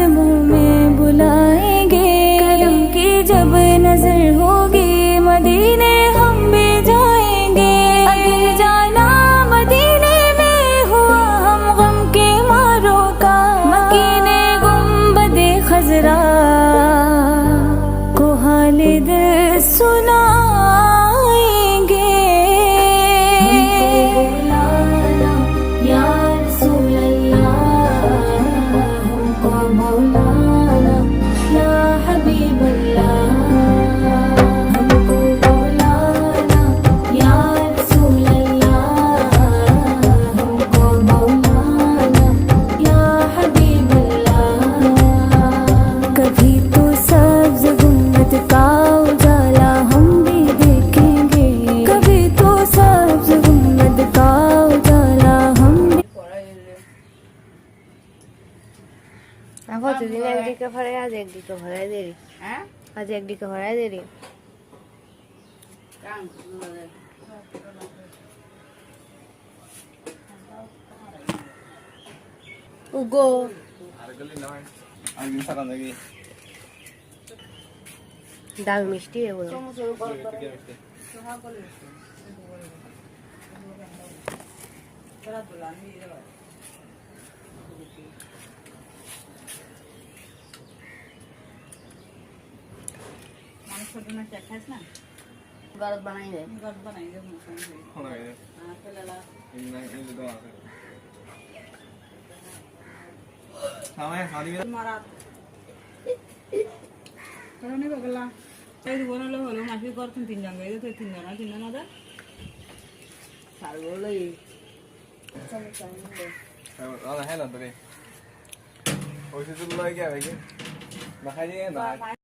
कदमों में बुलाएंगे, कदम की जब नजर होगी मदीने हम भी जाएंगे। अगर जाना मदीने में हुआ हम गम के मारों का, मकीने गुंबदे खजरा को हाले दिल सुनाएंगे। बुलाना या रसूल अल्लाह, हमको बुलाना या हबीब अल्लाह, हमको बुलाना या रसूल अल्लाह, हमको बुलाना या हबीब अल्लाह। कभी तो सब्ज गुंबद का उजाला हम भी देखेंगे, कभी तो सब्ज गुंबद का उजाला हम भी। প্রতিদিন একদিকে ভরাই, আজ একদিকে ভরাই দেরি। হ্যাঁ আজ একদিকে ভরাই দেরি। উগো ডাল মিষ্টি এগুলো। ছোট না খাস না, গরদ বানাই দেয়। গদ বানাই দে ফেলালা মারা কারণে বগলা এই বনলো হলো মাসি করতেন তিনজন গাইতে তো তিনজন আদা আর বলেই Đó là hết lần tôi đi. Ôi, xin lỗi kia vậy chứ. Mà hay đi em mà.